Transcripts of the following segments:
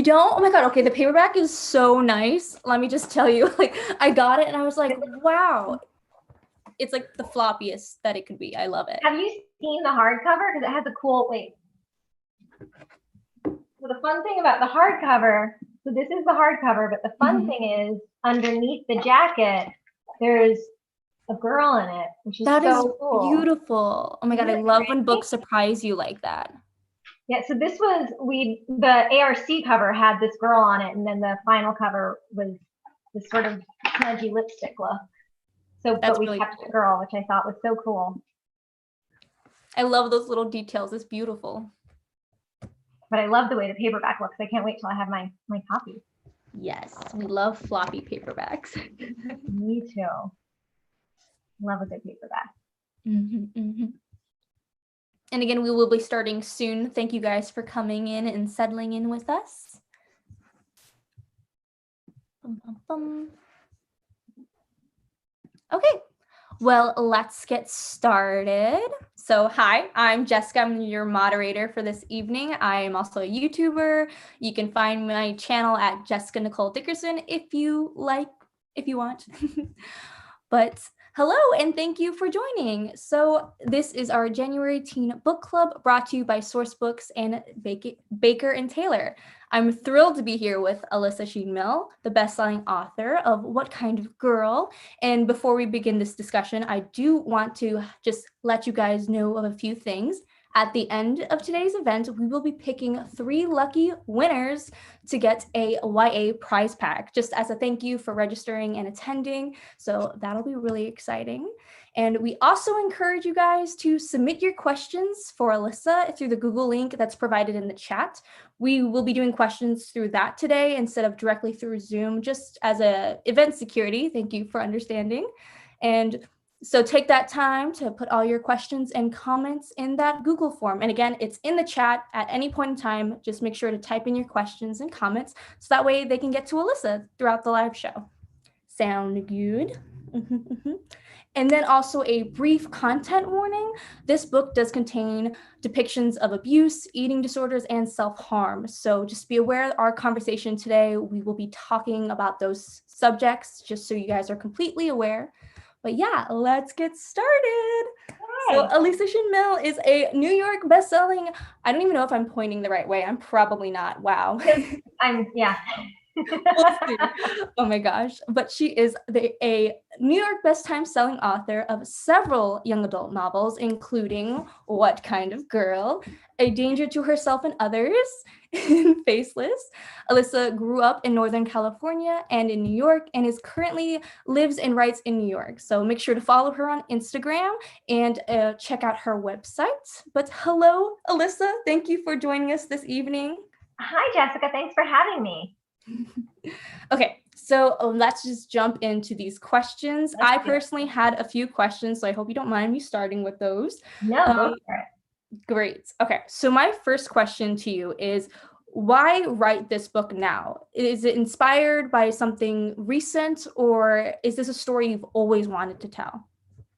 You don't? Oh my God. Okay. The paperback is so nice. Let me just tell you, like, I got it and I was like, wow. It's like the floppiest that it could be. I love it. Have you seen the hardcover? Because it has a cool, wait. So the fun thing about the hardcover, so this is the hardcover, but the fun thing is underneath the jacket, there's a girl in it, which is so cool. Beautiful. Oh my God. I love when books surprise you like that. Yeah, so this was, the ARC cover had this girl on it, and then the final cover was this sort of smudgy lipstick look. So, but we kept the girl, which I thought was so cool. I love those little details. It's beautiful. But I love the way the paperback looks. I can't wait till I have my copy. Yes, we love floppy paperbacks. Me too. Love a good paperback. And again, we will be starting soon. Thank you guys for coming in and settling in with us. Okay, well, let's get started. So hi, I'm Jessica. I'm your moderator for this evening. I am also a YouTuber. You can find my channel at Jessica Nicole Dickerson if you want. But hello, and thank you for joining. So this is our January Teen Book Club brought to you by Sourcebooks and Baker and Taylor. I'm thrilled to be here with Alyssa Sheinmel, the best-selling author of What Kind of Girl? And before we begin this discussion, I do want to just let you guys know of a few things. At the end of today's event, we will be picking 3 lucky winners to get a YA prize pack, just as a thank you for registering and attending. So that'll be really exciting. And we also encourage you guys to submit your questions for Alyssa through the Google link that's provided in the chat. We will be doing questions through that today instead of directly through Zoom, just as a event security. Thank you for understanding. And so take that time to put all your questions and comments in that Google form. And again, it's in the chat at any point in time. Just make sure to type in your questions and comments so that way they can get to Alyssa throughout the live show. Sound good? And then also a brief content warning. This book does contain depictions of abuse, eating disorders, and self-harm. So just be aware our conversation today, we will be talking about those subjects just so you guys are completely aware. But yeah, let's get started. Hi. So Alyssa Sheinmel is a New York bestselling, I don't even know if I'm pointing the right way. I'm probably not. Wow. Yeah. We'll see. Oh my gosh. But she is a New York best-selling author of several young adult novels, including What Kind of Girl?, A Danger to Herself and Others, and Faceless. Alyssa grew up in Northern California and in New York and is currently lives and writes in New York. So make sure to follow her on Instagram and check out her website. But hello, Alyssa. Thank you for joining us this evening. Hi, Jessica. Thanks for having me. Okay, so let's just jump into these questions. I personally had a few questions, so I hope you don't mind me starting with those. No, go for it. Great. Okay, so my first question to you is, why write this book now? Is it inspired by something recent, or is this a story you've always wanted to tell?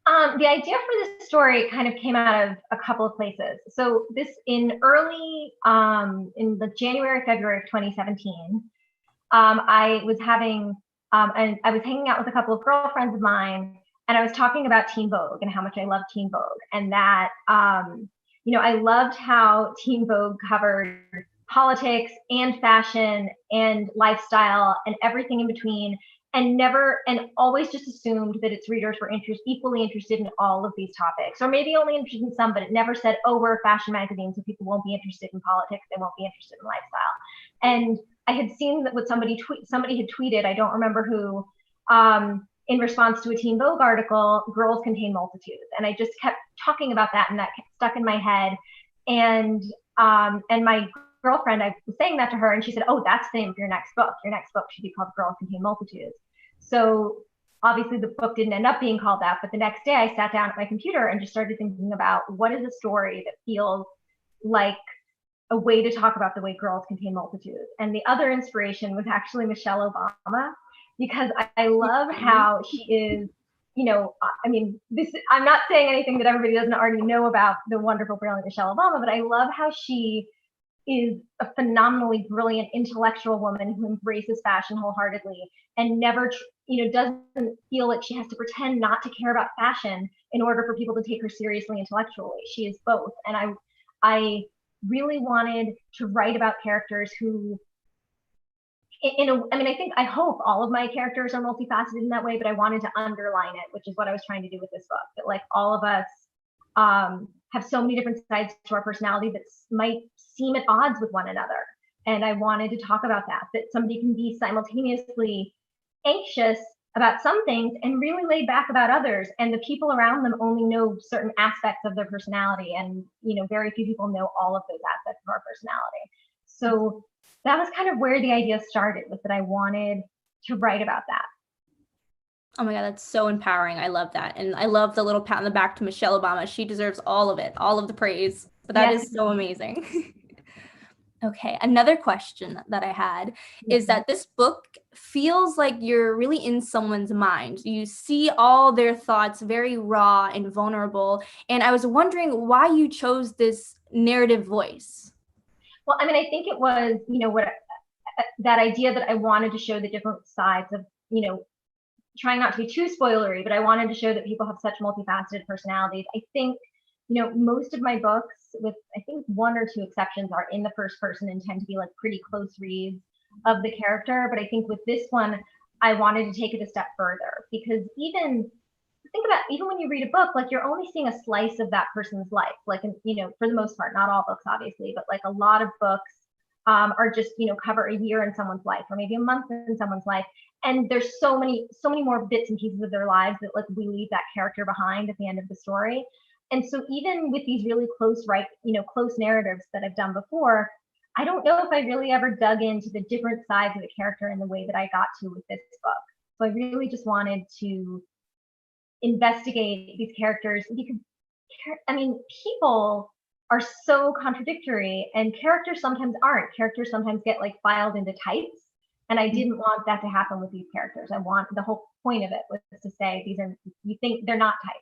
The idea for this story kind of came out of a couple of places. So this in the January, February of 2017, I was hanging out with a couple of girlfriends of mine, and I was talking about Teen Vogue and how much I love Teen Vogue, and that I loved how Teen Vogue covered politics and fashion and lifestyle and everything in between, and always just assumed that its readers were equally interested in all of these topics, or maybe only interested in some, but it never said, oh, we're a fashion magazine, so people won't be interested in politics, they won't be interested in lifestyle. And I had seen that what somebody had tweeted, I don't remember who, in response to a Teen Vogue article, girls contain multitudes. And I just kept talking about that, and that kept stuck in my head. And my girlfriend, I was saying that to her, and she said, oh, that's the name of your next book. Your next book should be called Girls Contain Multitudes. So obviously the book didn't end up being called that, but the next day I sat down at my computer and just started thinking about what is a story that feels like a way to talk about the way girls contain multitudes. And the other inspiration was actually Michelle Obama, because I love how she is, I'm not saying anything that everybody doesn't already know about the wonderful, brilliant Michelle Obama, but I love how she is a phenomenally brilliant intellectual woman who embraces fashion wholeheartedly and never, doesn't feel like she has to pretend not to care about fashion in order for people to take her seriously intellectually. She is both. And I really wanted to write about characters who, I hope all of my characters are multifaceted in that way, but I wanted to underline it, which is what I was trying to do with this book, that like all of us have so many different sides to our personality that might seem at odds with one another. And I wanted to talk about that somebody can be simultaneously anxious about some things and really laid back about others. And the people around them only know certain aspects of their personality. And, very few people know all of those aspects of our personality. So that was kind of where the idea started, was that I wanted to write about that. Oh my God, that's so empowering. I love that. And I love the little pat on the back to Michelle Obama. She deserves all of it, all of the praise. But that is so amazing. Okay, another question that I had is that this book feels like you're really in someone's mind. You see all their thoughts very raw and vulnerable. And I was wondering why you chose this narrative voice. Well, I think it was, that idea that I wanted to show the different sides of, trying not to be too spoilery, but I wanted to show that people have such multifaceted personalities. I think, most of my books, with I think one or two exceptions, are in the first person and tend to be like pretty close reads of the character. But I think with this one, I wanted to take it a step further, because even when you read a book, like, you're only seeing a slice of that person's life, like, for the most part, not all books, obviously, but like a lot of books are just, cover a year in someone's life or maybe a month in someone's life. And there's so many more bits and pieces of their lives that like we leave that character behind at the end of the story. And so even with these really close narratives that I've done before, I don't know if I really ever dug into the different sides of the character in the way that I got to with this book. So I really just wanted to investigate these characters, because people are so contradictory, and characters sometimes aren't. Characters sometimes get like filed into types, and I didn't want that to happen with these characters. The whole point of it was to say you think they're not types.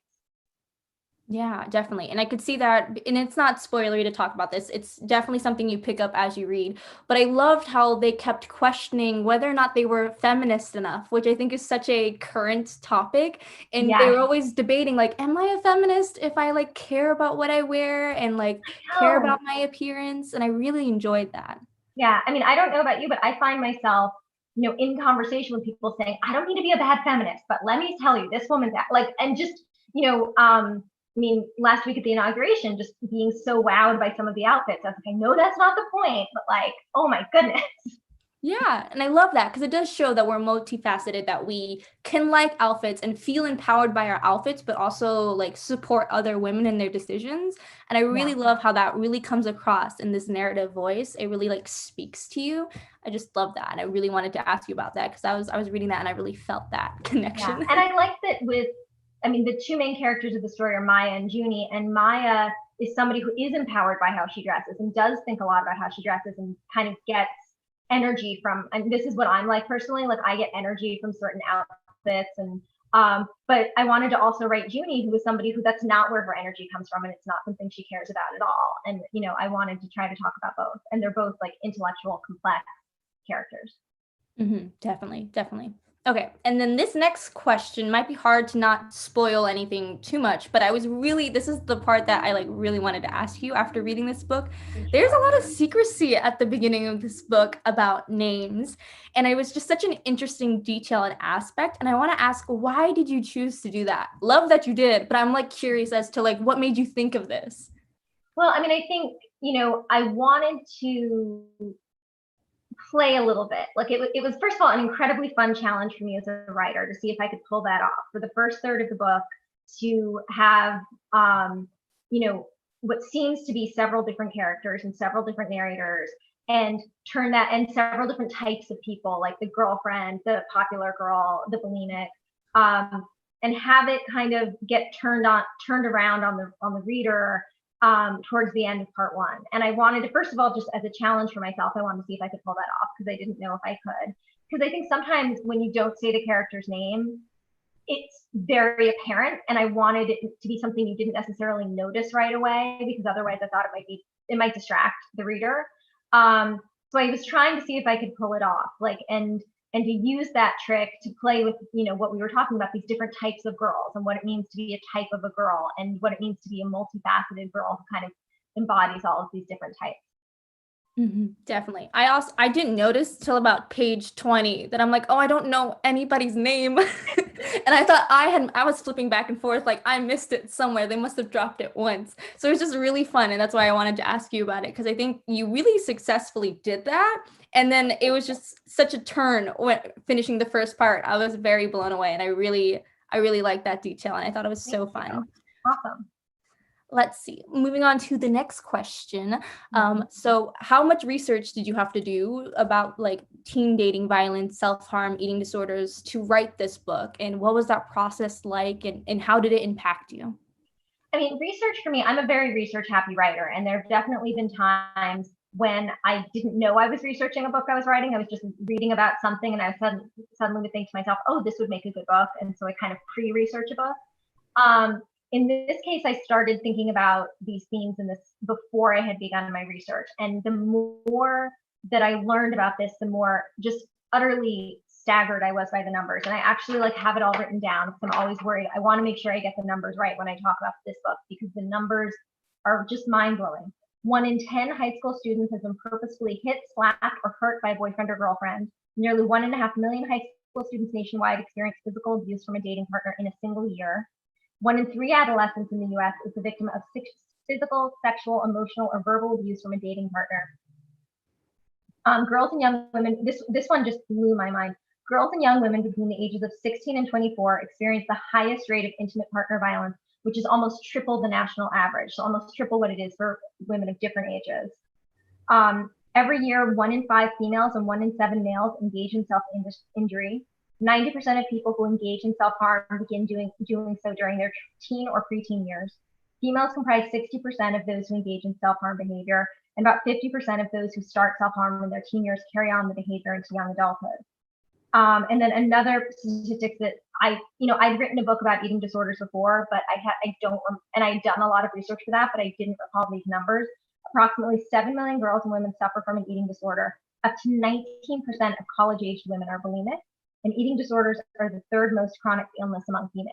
Yeah, definitely. And I could see that, and it's not spoilery to talk about this. It's definitely something you pick up as you read. But I loved how they kept questioning whether or not they were feminist enough, which I think is such a current topic. And they were always debating, like, am I a feminist if I like care about what I wear and like care about my appearance? And I really enjoyed that. Yeah, I don't know about you, but I find myself, in conversation with people saying, I don't mean to be a bad feminist, but let me tell you, this woman's like, and just, last week at the inauguration, just being so wowed by some of the outfits. I was like, I know that's not the point, but like, oh my goodness. Yeah, and I love that because it does show that we're multifaceted, that we can like outfits and feel empowered by our outfits, but also like support other women in their decisions. And I really love how that really comes across in this narrative voice. It really like speaks to you. I just love that. And I really wanted to ask you about that because I was reading that and I really felt that connection. Yeah. And I like that the two main characters of the story are Maya and Junie, and Maya is somebody who is empowered by how she dresses and does think a lot about how she dresses and kind of gets energy from, and this is what I'm like personally, like I get energy from certain outfits. And but I wanted to also write Junie, who is somebody who that's not where her energy comes from, and it's not something she cares about at all. And I wanted to try to talk about both, and they're both like intellectual, complex characters. Definitely. Okay, and then this next question might be hard to not spoil anything too much, but this is the part that I like really wanted to ask you after reading this book. There's a lot of secrecy at the beginning of this book about names, and it was just such an interesting detail and aspect, and I want to ask, why did you choose to do that? Love that you did, but I'm like curious as to like what made you think of this? Well, I think, I wanted to play a little bit. Like it was first of all an incredibly fun challenge for me as a writer to see if I could pull that off for the first third of the book, to have what seems to be several different characters and several different narrators, and turn that, and several different types of people, like the girlfriend, the popular girl, the bulimic, and have it kind of get turned around on the reader towards the end of part one. And I wanted to, first of all, just as a challenge for myself, I wanted to see if I could pull that off, because I didn't know if I could. Because I think sometimes when you don't say the character's name, it's very apparent, and I wanted it to be something you didn't necessarily notice right away, because otherwise I thought it might distract the reader. So I was trying to see if I could pull it off, like, and to use that trick to play with, what we were talking about, these different types of girls and what it means to be a type of a girl and what it means to be a multifaceted girl who kind of embodies all of these different types. Definitely. I didn't notice till about page 20 that I'm like, oh, I don't know anybody's name. And I thought I was flipping back and forth, like I missed it somewhere. They must have dropped it once. So it was just really fun. And that's why I wanted to ask you about it, because I think you really successfully did that. And then it was just such a turn when finishing the first part. I was very blown away, and I really liked that detail, and I thought it was so fun. Awesome. Let's see, moving on to the next question. So how much research did you have to do about like teen dating, violence, self-harm, eating disorders to write this book? And what was that process like, and how did it impact you? I mean, research for me, I'm a very research happy writer, and there have definitely been times when I didn't know I was researching a book I was writing. I was just reading about something, and I suddenly would think to myself, oh, this would make a good book. And so I kind of pre-research a book. In this case, I started thinking about these themes in this before I had begun my research. And the more that I learned about this, the more just utterly staggered I was by the numbers. And I actually like have it all written down because I'm always worried. I want to make sure I get the numbers right when I talk about this book, because the numbers are just mind blowing. 1 in 10 high school students has been purposefully hit, slapped, or hurt by a boyfriend or girlfriend. Nearly 1.5 million high school students nationwide experience physical abuse from a dating partner in a single year. 1 in 3 adolescents in the US is the victim of physical, sexual, emotional, or verbal abuse from a dating partner. Girls and young women, this one just blew my mind. Girls and young women between the ages of 16 and 24 experience the highest rate of intimate partner violence, which is almost triple the national average, so almost triple what it is for women of different ages. Every year, 1 in 5 females and 1 in 7 males engage in self-injury. 90% of people who engage in self-harm begin doing so during their teen or preteen years. Females comprise 60% of those who engage in self-harm behavior, and about 50% of those who start self-harm in their teen years carry on the behavior into young adulthood. And then another statistic that I'd written a book about eating disorders before, but and I'd done a lot of research for that, but I didn't recall these numbers. Approximately 7 million girls and women suffer from an eating disorder. Up to 19% of college-aged women are bulimic, and eating disorders are the 3rd most chronic illness among females.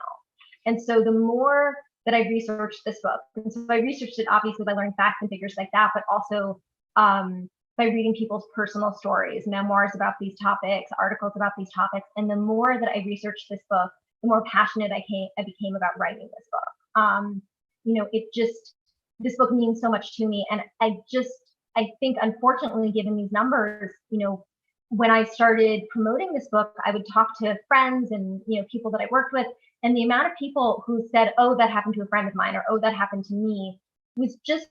And so the more that I researched this book, and so I researched it obviously by learning facts and figures like that, but also by reading people's personal stories, memoirs about these topics, articles about these topics. And the more that I researched this book, the more passionate I became about writing this book. This book means so much to me. And I think, unfortunately, given these numbers, when I started promoting this book, I would talk to friends and, people that I worked with, and the amount of people who said, oh, that happened to a friend of mine, or, oh, that happened to me, was just,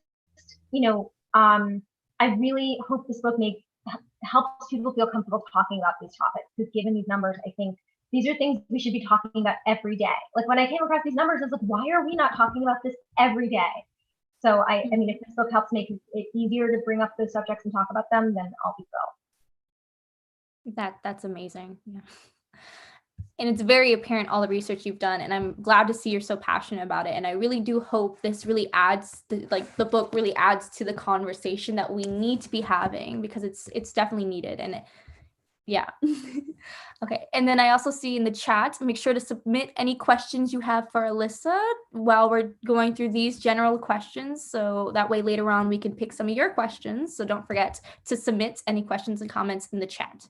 I really hope this book helps people feel comfortable talking about these topics, because given these numbers, I think these are things we should be talking about every day. Like when I came across these numbers, I was like, why are we not talking about this every day? So I mean, if this book helps make it easier to bring up those subjects and talk about them, then I'll be thrilled. That's amazing. Yeah. And it's very apparent, all the research you've done, and I'm glad to see you're so passionate about it. And I really do hope this really adds the book really adds to the conversation that we need to be having, because it's definitely needed. And yeah. Okay. And then I also see in the chat, make sure to submit any questions you have for Alyssa while we're going through these general questions. So that way later on we can pick some of your questions. So don't forget to submit any questions and comments in the chat.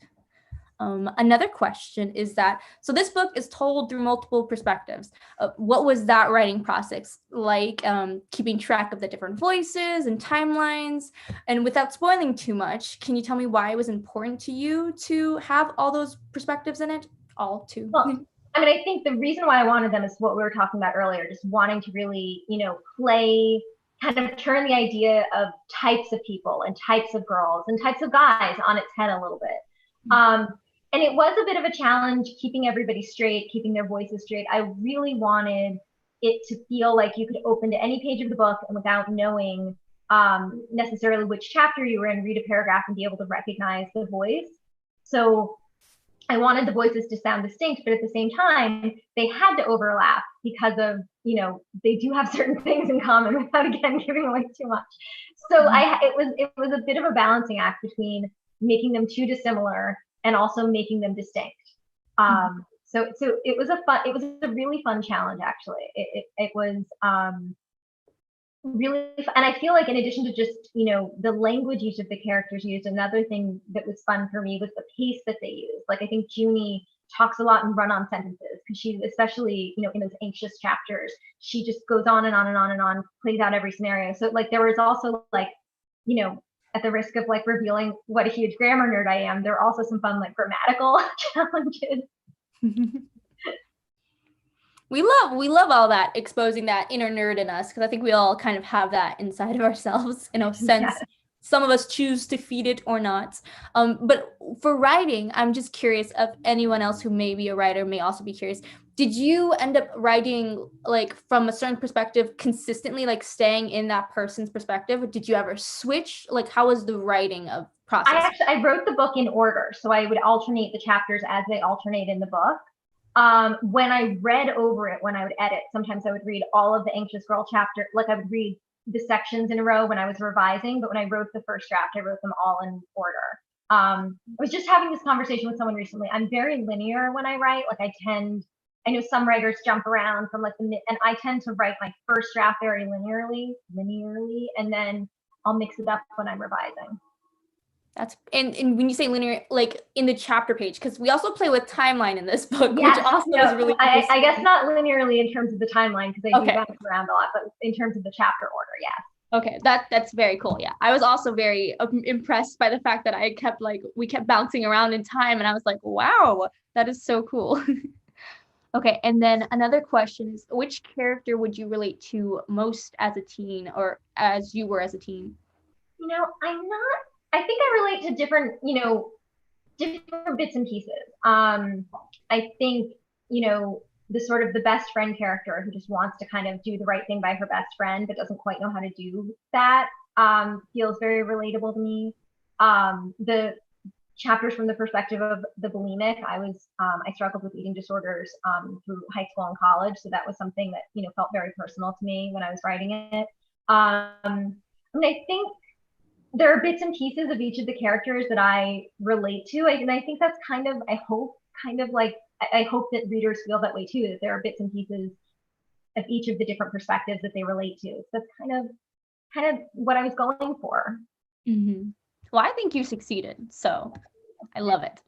Another question is that, so this book is told through multiple perspectives. What was that writing process like, keeping track of the different voices and timelines? And without spoiling too much, can you tell me why it was important to you to have all those perspectives in it? All two. Well, I mean, I think the reason why I wanted them is what we were talking about earlier, just wanting to really, play, kind of turn the idea of types of people and types of girls and types of guys on its head a little bit. And it was a bit of a challenge keeping everybody straight, keeping their voices straight. I really wanted it to feel like you could open to any page of the book and without knowing necessarily which chapter you were in, read a paragraph and be able to recognize the voice. So I wanted the voices to sound distinct, but at the same time, they had to overlap because of, they do have certain things in common without again giving away too much. So it was a bit of a balancing act between making them too dissimilar and also making them distinct. So it was a really fun challenge, actually. It was really fun. And I feel like in addition to just, the language each of the characters used, another thing that was fun for me was the pace that they used. Like, I think Junie talks a lot in run-on sentences because she, especially, in those anxious chapters, she just goes on and on and on and on, plays out every scenario. So like there was also like, at the risk of like revealing what a huge grammar nerd I am, there are also some fun like grammatical challenges. We love all that, exposing that inner nerd in us, because I think we all kind of have that inside of ourselves in a sense. Yeah. Some of us choose to feed it or not. But for writing, I'm just curious if anyone else who may be a writer may also be curious. Did you end up writing like from a certain perspective consistently, like staying in that person's perspective? Or did you ever switch? Like, how was the writing of process? I wrote the book in order. So I would alternate the chapters as they alternate in the book. When I read over it, when I would edit, sometimes I would read all of the Anxious Girl chapter. Like I would read the sections in a row when I was revising, but when I wrote the first draft, I wrote them all in order. I was just having this conversation with someone recently. I'm very linear when I write. Like I know some writers jump around from like and I tend to write my first draft very linearly, and then I'll mix it up when I'm revising. That's and when you say linear, like in the chapter page, because we also play with timeline in this book, yes, which also is really I guess not linearly in terms of the timeline, because I do bounce around a lot, but in terms of the chapter order, yes. Okay, that's very cool. Yeah, I was also very impressed by the fact that we kept bouncing around in time, and I was like, wow, that is so cool. Okay, and then another question is, which character would you relate to most as a teen, or as you were as a teen? I think I relate to different bits and pieces. I think, the sort of the best friend character who just wants to kind of do the right thing by her best friend, but doesn't quite know how to do that, feels very relatable to me. The chapters from the perspective of the bulimic, I struggled with eating disorders through high school and college. So that was something that, felt very personal to me when I was writing it. I think there are bits and pieces of each of the characters that I relate to. And I think that's I hope that readers feel that way too, that there are bits and pieces of each of the different perspectives that they relate to. So that's kind of what I was going for. Mm-hmm. Well, I think you succeeded, so I love it.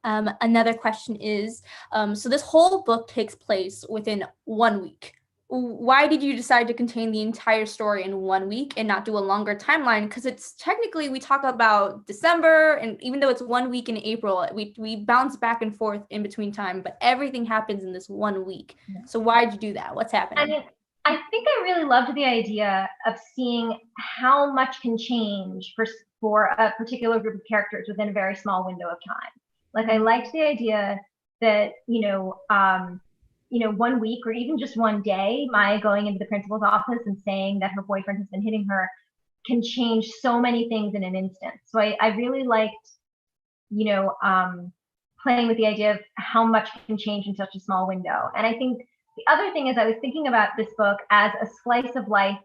Another question is, so this whole book takes place within 1 week. Why did you decide to contain the entire story in 1 week and not do a longer timeline? Because it's technically, we talk about December, and even though it's 1 week in April, we bounce back and forth in between time, but everything happens in this 1 week. Yeah. So why'd you do that? What's happening? I think I really loved the idea of seeing how much can change for a particular group of characters within a very small window of time. Like, I liked the idea that, 1 week or even just one day, Maya going into the principal's office and saying that her boyfriend has been hitting her can change so many things in an instant. So I really liked, playing with the idea of how much can change in such a small window. And I think the other thing is I was thinking about this book as a slice of life,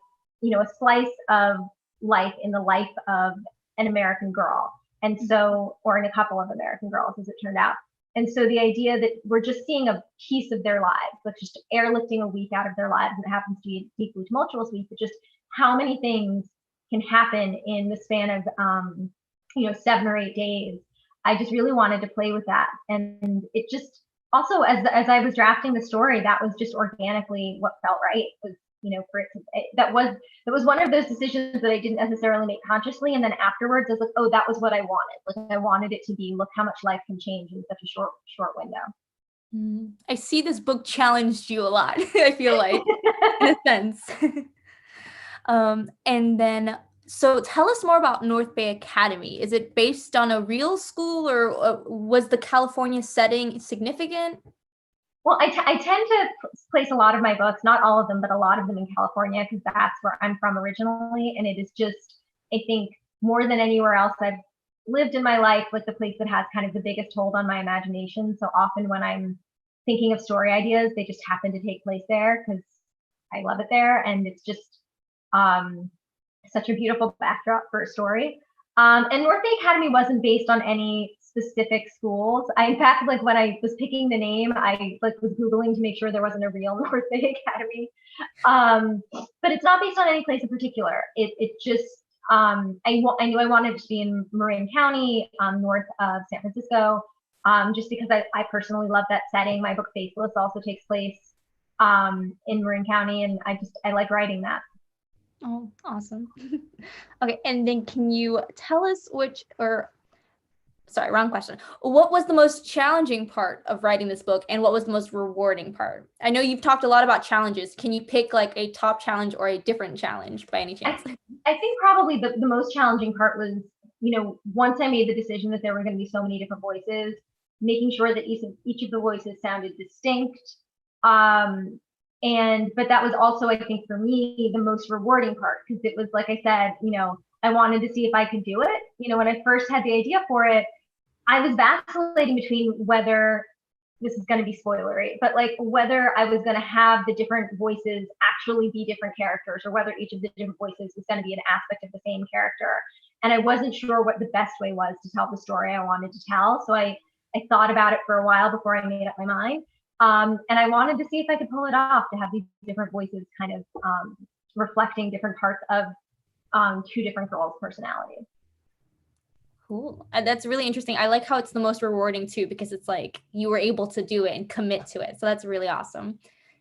a slice of life in the life of an American girl. And so, or in a couple of American girls, as it turned out. And so the idea that we're just seeing a piece of their lives, like just airlifting a week out of their lives, and it happens to be a deeply tumultuous week, but just how many things can happen in the span of, 7 or 8 days. I just really wanted to play with that. And it just, also, as I was drafting the story, that was just organically what felt right. Was, for it to, that was one of those decisions that I didn't necessarily make consciously, and then afterwards I was like, oh, that was what I wanted. Like, I wanted it to be, look how much life can change in such a short window. I see this book challenged you a lot. I feel like, in a sense. And then, so tell us more about North Bay Academy. Is it based on a real school, or was the California setting significant? Well, I tend to place a lot of my books, not all of them, but a lot of them in California, because that's where I'm from originally. And it is just, I think, more than anywhere else I've lived in my life, like the place that has kind of the biggest hold on my imagination. So often when I'm thinking of story ideas, they just happen to take place there, because I love it there, and it's just such a beautiful backdrop for a story. And North Bay Academy wasn't based on any specific schools. In fact, like when I was picking the name, I like was Googling to make sure there wasn't a real North Bay Academy. But it's not based on any place in particular. It just, I knew I wanted to be in Marin County, north of San Francisco, just because I personally love that setting. My book Faithless also takes place in Marin County, and I like writing that. Oh, awesome. Okay, and then can you tell us sorry, wrong question. What was the most challenging part of writing this book, and what was the most rewarding part? I know you've talked a lot about challenges. Can you pick like a top challenge or a different challenge by any chance? I think probably the most challenging part was, once I made the decision that there were going to be so many different voices, making sure that each of the voices sounded distinct. But that was also, I think, for me, the most rewarding part, because it was, like I said, I wanted to see if I could do it. When I first had the idea for it, I was vacillating between whether this is going to be spoilery, but like whether I was going to have the different voices actually be different characters, or whether each of the different voices was going to be an aspect of the same character. And I wasn't sure what the best way was to tell the story I wanted to tell. So I thought about it for a while before I made up my mind. And I wanted to see if I could pull it off, to have these different voices kind of reflecting different parts of two different girls' personalities. Cool. That's really interesting. I like how it's the most rewarding too, because it's like you were able to do it and commit to it. So that's really awesome.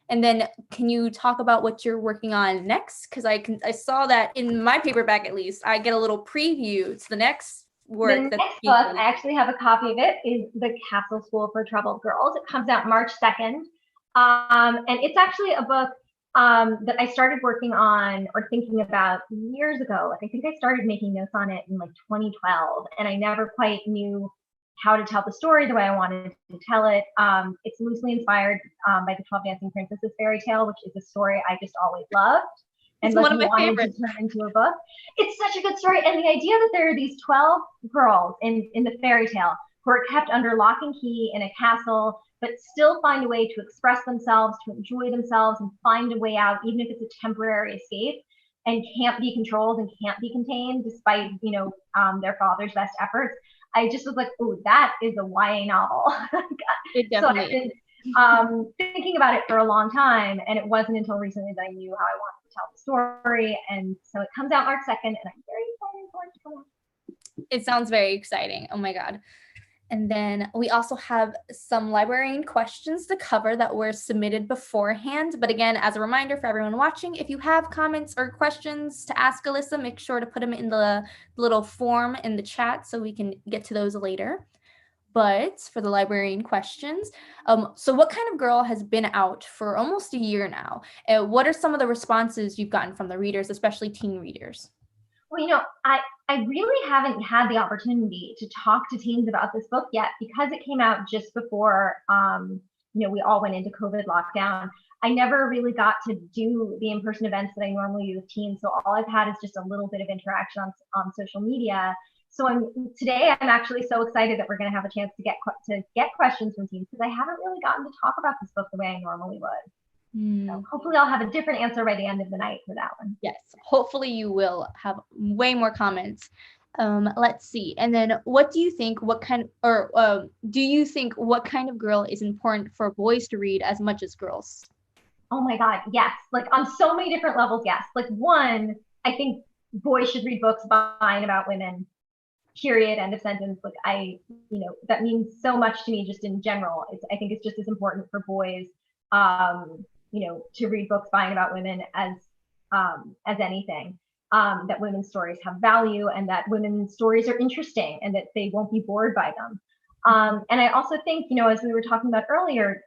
And then can you talk about what you're working on next? Because I saw that in my paperback, at least, I get a little preview to the next work. The next book, I actually have a copy of it, is The Castle School for Troubled Girls. It comes out March 2nd. And it's actually a book that I started working on or thinking about years ago. Like, I think I started making notes on it in like 2012, and I never quite knew how to tell the story the way I wanted to tell it. It's loosely inspired by the 12 Dancing Princesses fairy tale, which is a story I just always loved. And it's one of my favorites. To turn into a book. It's such a good story. And the idea that there are these 12 girls in the fairy tale who are kept under lock and key in a castle, but still find a way to express themselves, to enjoy themselves, and find a way out, even if it's a temporary escape, and can't be controlled and can't be contained despite, their father's best efforts. I just was like, oh, that is a YA novel. It definitely is. I've been thinking about it for a long time, and it wasn't until recently that I knew how I wanted to tell the story. And so it comes out March 2nd, and I'm very excited for it to come out. It sounds very exciting. Oh my God. And then we also have some librarian questions to cover that were submitted beforehand. But again, as a reminder for everyone watching, if you have comments or questions to ask Alyssa, make sure to put them in the little form in the chat so we can get to those later. But for the librarian questions, so what kind of girl has been out for almost a year now? What are some of the responses you've gotten from the readers, especially teen readers? Well, I really haven't had the opportunity to talk to teens about this book yet, because it came out just before, we all went into COVID lockdown. I never really got to do the in-person events that I normally do with teens. So all I've had is just a little bit of interaction on social media. So today I'm actually so excited that we're going to have a chance to get questions from teens, because I haven't really gotten to talk about this book the way I normally would. So hopefully I'll have a different answer by the end of the night for that one. Yes, hopefully you will have way more comments. Let's see. And then what do you think, do you think what kind of girl is important for boys to read as much as girls? Oh my God, yes. Like on so many different levels, yes. Like one, I think boys should read books by and about women, period, end of sentence. Like that means so much to me just in general. I think it's just as important for boys to read books by and about women as anything. That women's stories have value, and that women's stories are interesting, and that they won't be bored by them. And I also think, as we were talking about earlier,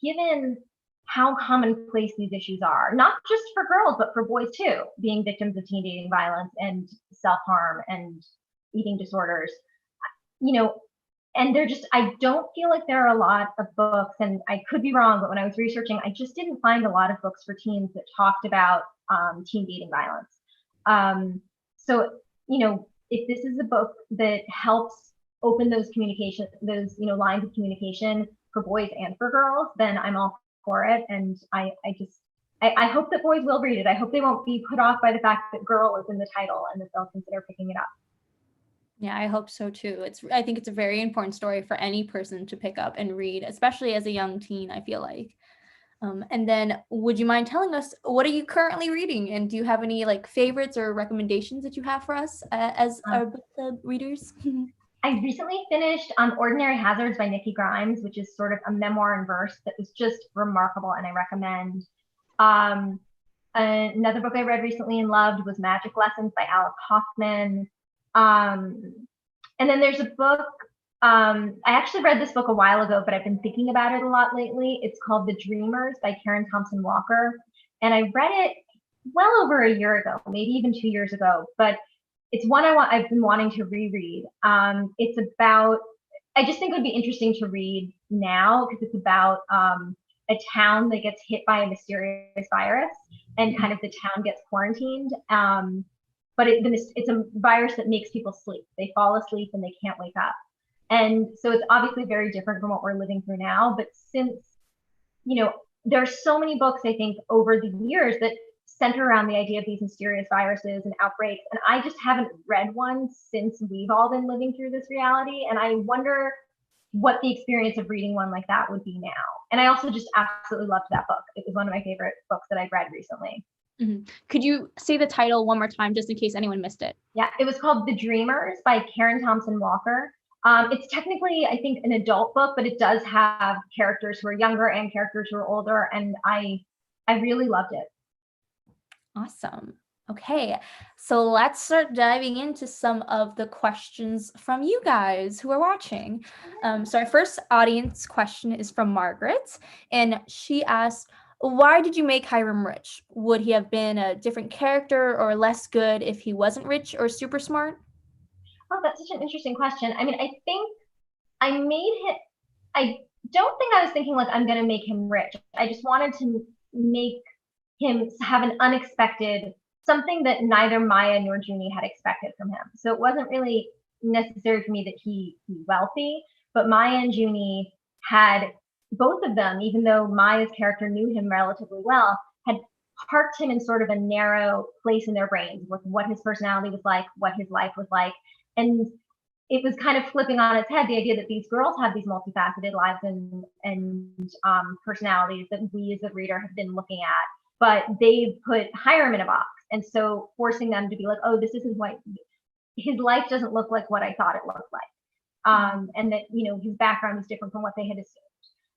given how commonplace these issues are, not just for girls, but for boys too, being victims of teen dating violence and self-harm and eating disorders, and I don't feel like there are a lot of books, and I could be wrong, but when I was researching, I just didn't find a lot of books for teens that talked about teen dating violence. So, if this is a book that helps open those lines of communication for boys and for girls, then I'm all for it. And I I hope that boys will read it. I hope they won't be put off by the fact that girl is in the title and that they'll consider picking it up. Yeah, I hope so too. I think it's a very important story for any person to pick up and read, especially as a young teen, I feel like. And then would you mind telling us, what are you currently reading? And do you have any like favorites or recommendations that you have for us as our book club readers? I recently finished Ordinary Hazards by Nikki Grimes, which is sort of a memoir in verse that was just remarkable, and I recommend. Another book I read recently and loved was Magic Lessons by Alice Hoffman. And then there's a book, I actually read this book a while ago, but I've been thinking about it a lot lately. It's called The Dreamers by Karen Thompson Walker. And I read it well over a year ago, maybe even 2 years ago, but it's one I've been wanting to reread. It's about, I just think it would be interesting to read now because it's about a town that gets hit by a mysterious virus and kind of the town gets quarantined. But it's a virus that makes people sleep. They fall asleep and they can't wake up. And so it's obviously very different from what we're living through now. But since, there's so many books, I think, over the years that center around the idea of these mysterious viruses and outbreaks. And I just haven't read one since we've all been living through this reality. And I wonder what the experience of reading one like that would be now. And I also just absolutely loved that book. It was one of my favorite books that I've read recently. Mm-hmm. Could you say the title one more time, just in case anyone missed it? Yeah, it was called The Dreamers by Karen Thompson Walker. It's technically, I think, an adult book, but it does have characters who are younger and characters who are older. And I really loved it. Awesome. Okay, so let's start diving into some of the questions from you guys who are watching. So our first audience question is from Margaret, and she asked, why did you make Hiram rich? Would he have been a different character or less good if he wasn't rich or super smart? Oh, that's such an interesting question. I mean, I think I don't think I was thinking like I'm going to make him rich. I just wanted to make him have an unexpected, something that neither Maya nor Junie had expected from him. So it wasn't really necessary for me that he be wealthy, but Maya and Junie had, both of them, even though Maya's character knew him relatively well, had parked him in sort of a narrow place in their brains with what his personality was like, what his life was like. And it was kind of flipping on its head the idea that these girls have these multifaceted lives and personalities that we as the reader have been looking at, but they put Hiram in a box. And so forcing them to be like, oh, this isn't what his life doesn't look like what I thought it looked like. And that, his background is different from what they had assumed.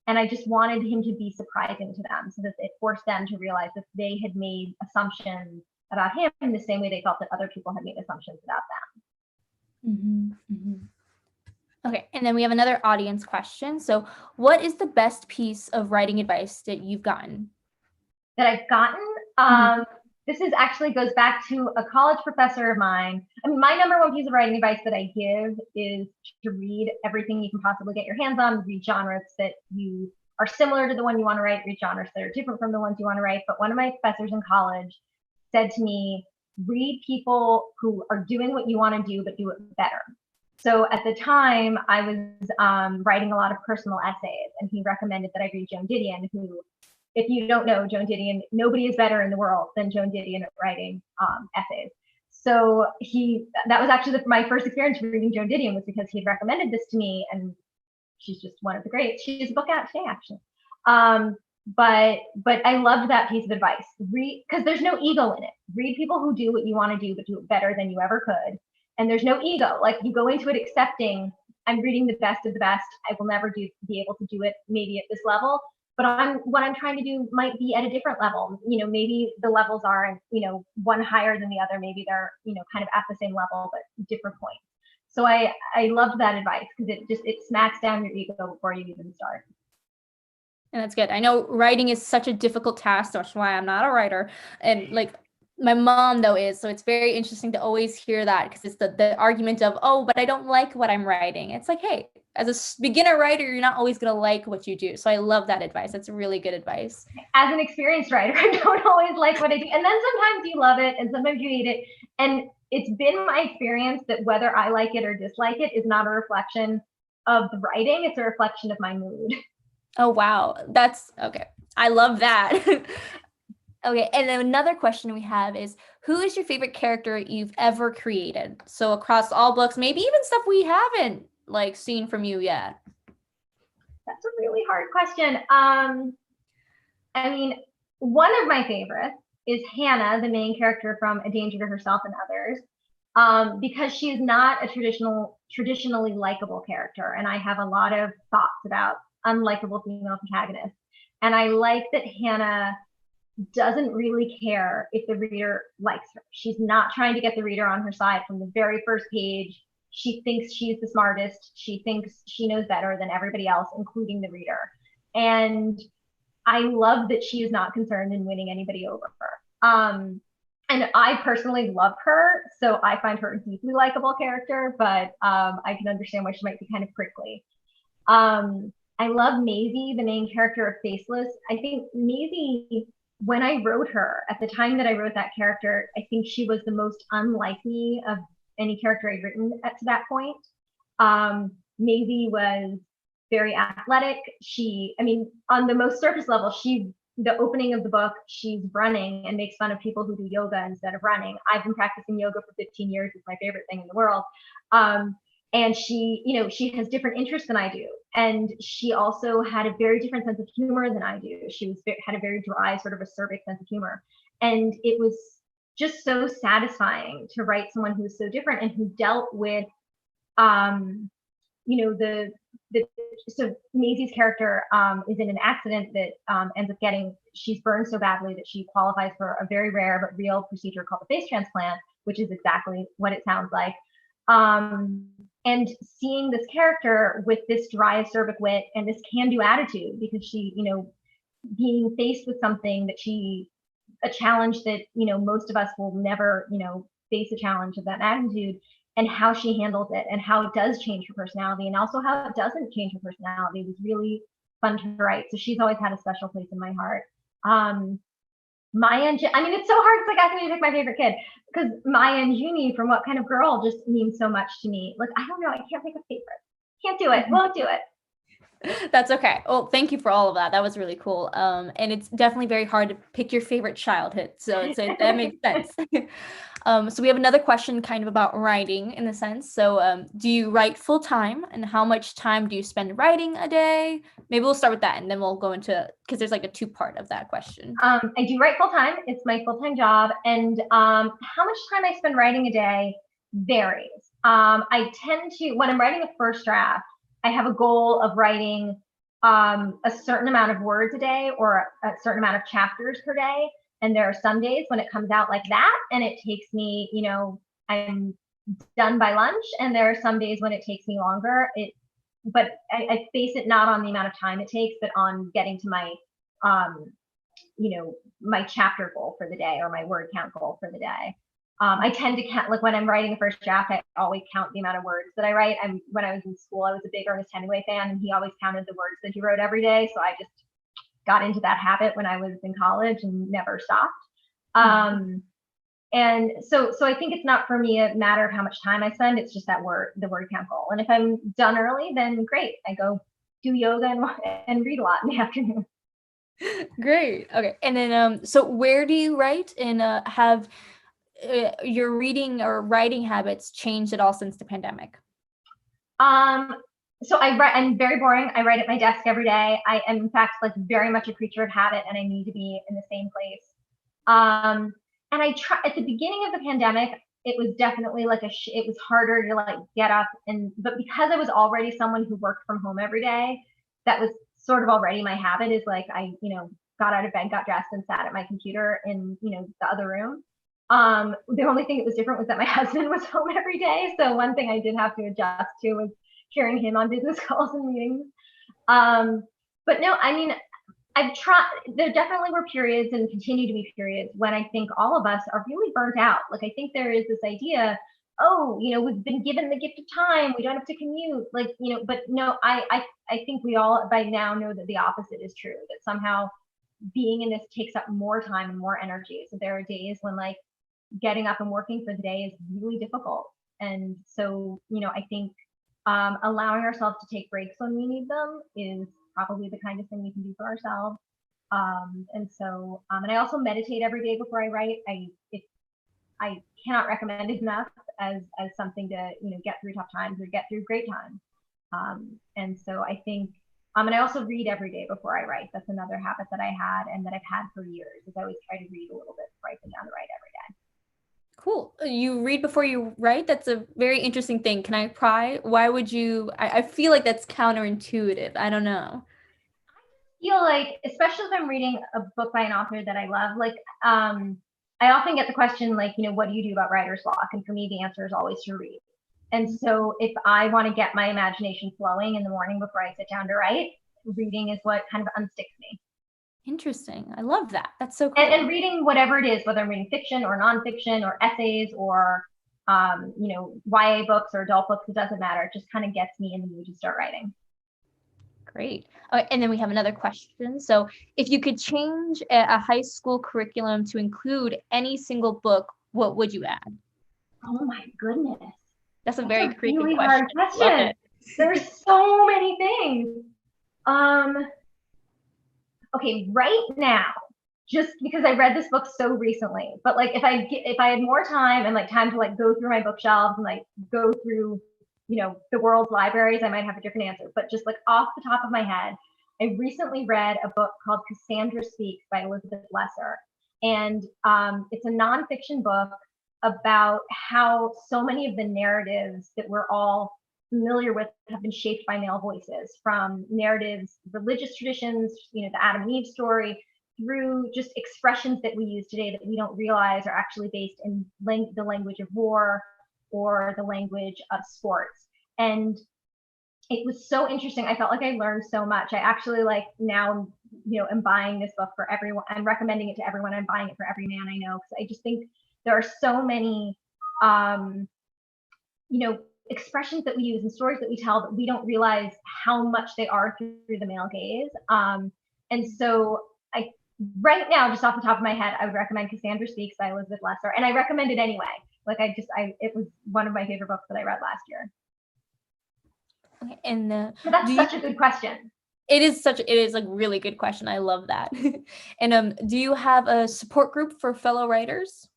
And I just wanted him to be surprising to them so that it forced them to realize that they had made assumptions about him in the same way they felt that other people had made assumptions about them. Mm-hmm, mm-hmm. Okay, and then we have another audience question. So what is the best piece of writing advice that you've gotten? That I've gotten? This is actually goes back to a college professor of mine. I mean, my number one piece of writing advice that I give is to read everything you can possibly get your hands on, read genres that you are similar to the one you want to write, read genres that are different from the ones you want to write. But one of my professors in college said to me, read people who are doing what you want to do, but do it better. So at the time, I was writing a lot of personal essays, and he recommended that I read Joan Didion, who, if you don't know Joan Didion, nobody is better in the world than Joan Didion at writing essays. So that was actually my first experience reading Joan Didion, was because he had recommended this to me, and she's just one of the greats. She has a book out today, actually. But I loved that piece of advice. Read, because there's no ego in it. Read people who do what you want to do, but do it better than you ever could. And there's no ego. Like, you go into it accepting, I'm reading the best of the best. I will never be able to do it maybe at this level, but what I'm trying to do might be at a different level. Maybe the levels aren't, one higher than the other. Maybe they're, kind of at the same level, but different points. So I loved that advice because it smacks down your ego before you even start. And that's good. I know writing is such a difficult task. That's why I'm not a writer. And like, my mom though is, so it's very interesting to always hear that, because it's the argument of, oh, but I don't like what I'm writing. It's like, hey, as a beginner writer, you're not always going to like what you do. So I love that advice. That's really good advice. As an experienced writer, I don't always like what I do. And then sometimes you love it and sometimes you hate it. And it's been my experience that whether I like it or dislike it is not a reflection of the writing. It's a reflection of my mood. Oh, wow. That's okay. I love that. Okay, and then another question we have is, who is your favorite character you've ever created? So across all books, maybe even stuff we haven't like seen from you yet. That's a really hard question. I mean, one of my favorites is Hannah, the main character from A Danger to Herself and Others, because she's not a traditionally likable character, and I have a lot of thoughts about unlikable female protagonists. And I like that Hannah doesn't really care if the reader likes her. She's not trying to get the reader on her side from the very first page. She thinks she's the smartest. She thinks she knows better than everybody else, including the reader. And I love that she is not concerned in winning anybody over. And I personally love her, so I find her a deeply likable character, but I can understand why she might be kind of prickly. I love Maisie, the main character of Faceless. I think Maisie, when I wrote her, at the time that I wrote that character, I think she was the most unlike me of any character I'd written to that point. Maisie was very athletic. I mean, on the most surface level, the opening of the book, she's running and makes fun of people who do yoga instead of running. I've been practicing yoga for 15 years. It's my favorite thing in the world. And she has different interests than I do. And she also had a very different sense of humor than I do. Had a very dry, sort of acerbic sense of humor. And it was just so satisfying to write someone who's so different and who dealt with, so Maisie's character is in an accident that ends up she's burned so badly that she qualifies for a very rare but real procedure called the face transplant, which is exactly what it sounds like. And seeing this character with this dry, acerbic wit and this can-do attitude, because she, being faced with something a challenge that, most of us will never, face a challenge of that magnitude, and how she handles it and how it does change her personality and also how it doesn't change her personality was really fun to write. So she's always had a special place in my heart. Maya and I mean, it's so hard. It's like asking me to pick my favorite kid, because Maya and Junie from What Kind of Girl just mean so much to me. Like, I don't know. I can't pick a favorite. Can't do it. Won't do it. That's okay. Well, thank you for all of that. That was really cool. And it's definitely very hard to pick your favorite childhood. So that makes sense. So we have another question kind of about writing in a sense. So do you write full time, and how much time do you spend writing a day? Maybe we'll start with that and then we'll go into, because there's like a two-part of that question. I do write full time. It's my full-time job. And how much time I spend writing a day varies. I tend to, when I'm writing a first draft, I have a goal of writing a certain amount of words a day or a certain amount of chapters per day. And there are some days when it comes out like that and it takes me, I'm done by lunch. And there are some days when it takes me longer. But I base it not on the amount of time it takes, but on getting to my, my chapter goal for the day or my word count goal for the day. I tend to count, like when I'm writing a first draft, I always count the amount of words that I write. When I was in school, I was a big Ernest Hemingway fan, and he always counted the words that he wrote every day. So I just got into that habit when I was in college and never stopped. And so I think it's not for me a matter of how much time I spend. It's just the word count goal. And if I'm done early, then great. I go do yoga and read a lot in the afternoon. Great. Okay. And then, so where do you write, and have your reading or writing habits changed at all since the pandemic? So I write, I'm very boring. I write at my desk every day. I am in fact like very much a creature of habit, and I need to be in the same place. And I try at the beginning of the pandemic, it was definitely like it was harder to like get up but because I was already someone who worked from home every day, that was sort of already my habit, is like I, got out of bed, got dressed, and sat at my computer in, the other room. The only thing that was different was that my husband was home every day. So one thing I did have to adjust to was hearing him on business calls and meetings. But no, I mean, there definitely were periods and continue to be periods when I think all of us are really burnt out. Like, I think there is this idea, we've been given the gift of time. We don't have to commute. Like, but no, I think we all by now know that the opposite is true, that somehow being in this takes up more time and more energy. So there are days when like getting up and working for the day is really difficult. And so, I think allowing ourselves to take breaks when we need them is probably the kindest thing we can do for ourselves. And I also meditate every day before I write. I cannot recommend it enough as something to, get through tough times or get through great times. And so I think, and I also read every day before I write. That's another habit that I had and that I've had for years, is I always try to read a little bit before I sit down to write every day. Cool. You read before you write? That's a very interesting thing. Can I pry? Why would you? I feel like that's counterintuitive. I don't know. Feel like, especially if I'm reading a book by an author that I love, like, I often get the question, like, what do you do about writer's block? And for me, the answer is always to read. And so if I want to get my imagination flowing in the morning before I sit down to write, reading is what kind of unsticks me. Interesting. I love that. That's so cool. And reading whatever it is, whether I'm reading fiction or nonfiction or essays or, YA books or adult books, it doesn't matter. It just kind of gets me in the mood to start writing. Great. And then we have another question. So if you could change a high school curriculum to include any single book, what would you add? Oh my goodness. That's a very creative really question. hard question. There's so many things. Okay, right now, just because I read this book so recently, but like if I had more time and like time to like go through my bookshelves and like go through, the world's libraries, I might have a different answer. But just like off the top of my head, I recently read a book called Cassandra Speaks by Elizabeth Lesser. And it's a nonfiction book about how so many of the narratives that we're all familiar with have been shaped by male voices, from narratives, religious traditions, the Adam and Eve story, through just expressions that we use today that we don't realize are actually based in the language of war or the language of sports. And it was so interesting. I felt like I learned so much. I actually now, am buying this book for everyone. I'm recommending it to everyone. I'm buying it for every man I know, because I just think there are so many, expressions that we use and stories that we tell that we don't realize how much they are through the male gaze. And so right now, just off the top of my head, I would recommend Cassandra Speaks by Elizabeth Lesser. And I recommend it anyway. It was one of my favorite books that I read last year. Okay, and that's such a good question. It is a really good question. I love that. And do you have a support group for fellow writers?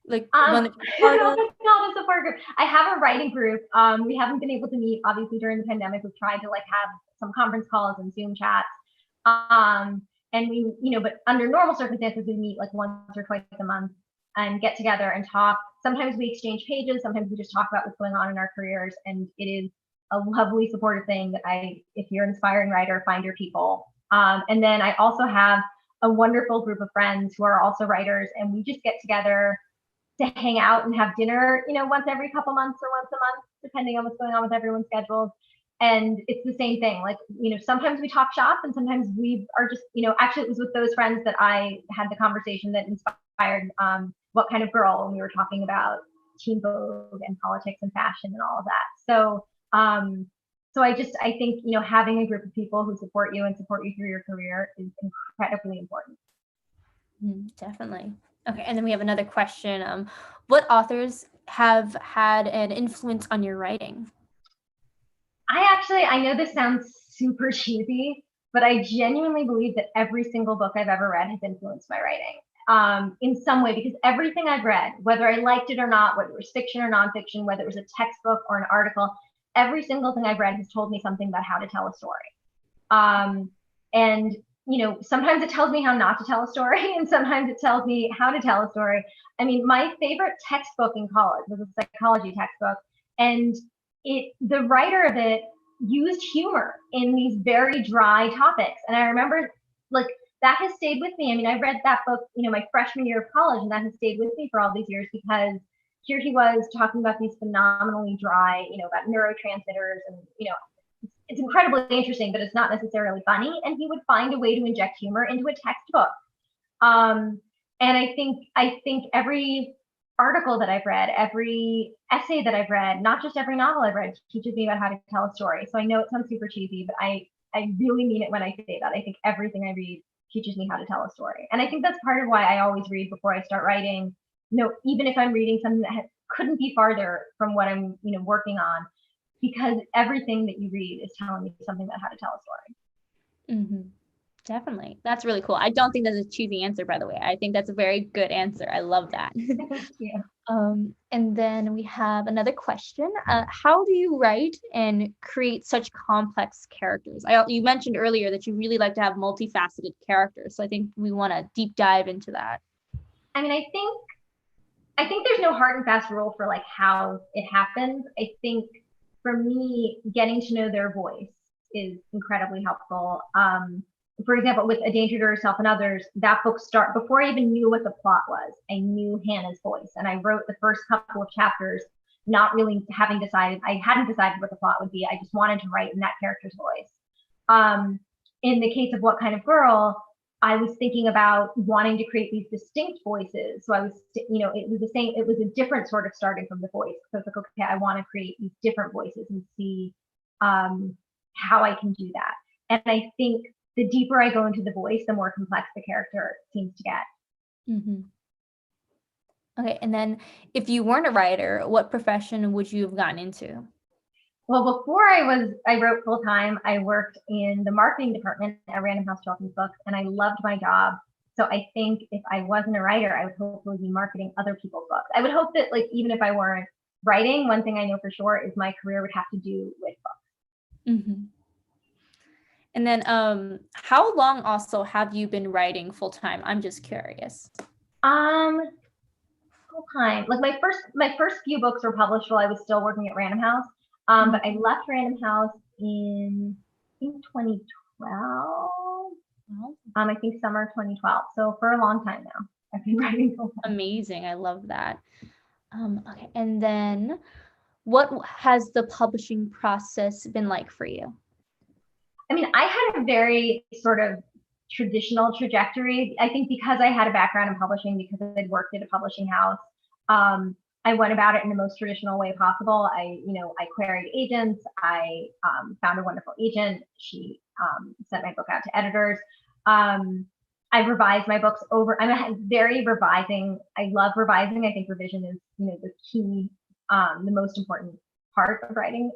Like one that you're part of? Not a support group. I have a writing group. We haven't been able to meet, obviously, during the pandemic. We've tried to have some conference calls and Zoom chats. And we, but under normal circumstances, we meet once or twice a month and get together and talk. Sometimes we exchange pages. Sometimes we just talk about what's going on in our careers. And it is a lovely supportive thing that if you're an aspiring writer, find your people. And then I also have a wonderful group of friends who are also writers, and we just get together to hang out and have dinner, once every couple months or once a month, depending on what's going on with everyone's schedules. And it's the same thing. Sometimes we talk shop, and sometimes we are just, actually it was with those friends that I had the conversation that inspired What Kind of Girl, when we were talking about Teen Vogue and politics and fashion and all of that. So I think, having a group of people who support you and support you through your career is incredibly important. Definitely. Okay, and then we have another question. What authors have had an influence on your writing? I know this sounds super cheesy, but I genuinely believe that every single book I've ever read has influenced my writing in some way, because everything I've read, whether I liked it or not, whether it was fiction or nonfiction, whether it was a textbook or an article, every single thing I've read has told me something about how to tell a story. And sometimes it tells me how not to tell a story, and sometimes it tells me how to tell a story. I mean, my favorite textbook in college was a psychology textbook, and the writer of it used humor in these very dry topics. And I remember that has stayed with me. I mean, I read that book, my freshman year of college, and that has stayed with me for all these years, because here he was talking about these phenomenally dry, about neurotransmitters, and, it's incredibly interesting, but it's not necessarily funny. And he would find a way to inject humor into a textbook. And I think every article that I've read, every essay that I've read, not just every novel I've read, teaches me about how to tell a story. So I know it sounds super cheesy, but I really mean it when I say that. I think everything I read teaches me how to tell a story. And I think that's part of why I always read before I start writing. Even if I'm reading something that couldn't be farther from what I'm, working on, because everything that you read is telling you something about how to tell a story. Mm-hmm. Definitely. That's really cool. I don't think that's a cheesy answer, by the way. I think that's a very good answer. I love that. Thank you. And then we have another question. How do you write and create such complex characters? You mentioned earlier that you really like to have multifaceted characters. So I think we want to deep dive into that. I mean, I think there's no hard and fast rule for like how it happens. I think for me, getting to know their voice is incredibly helpful. For example, with A Danger to Herself and Others, that book before I even knew what the plot was, I knew Hannah's voice, and I wrote the first couple of chapters not really having decided. I hadn't decided what the plot would be. I just wanted to write in that character's voice. In the case of What Kind of Girl, I was thinking about wanting to create these distinct voices. So I was, it was a different sort of starting from the voice. So it's like, okay, I want to create these different voices and see how I can do that. And I think the deeper I go into the voice, the more complex the character seems to get. Mm-hmm. Okay, and then if you weren't a writer, what profession would you have gotten into? Well, before I wrote full time, I worked in the marketing department at Random House Children's Books, and I loved my job. So I think if I wasn't a writer, I would hopefully be marketing other people's books. I would hope that, like, even if I weren't writing, one thing I know for sure is my career would have to do with books. Mm-hmm. And then how long also have you been writing full time? I'm just curious. Full time. Like my first few books were published while I was still working at Random House. But I left Random House in, I think, 2012. I think summer 2012. So for a long time now, I've been writing full time. Amazing. I love that. Okay. And then what has the publishing process been like for you? I mean, I had a very sort of traditional trajectory. I think because I had a background in publishing, because I'd worked at a publishing house, I went about it in the most traditional way possible. I queried agents. I found a wonderful agent. She sent my book out to editors. I revised my books over. I'm very revising. I love revising. I think revision is, the key, the most important part of writing.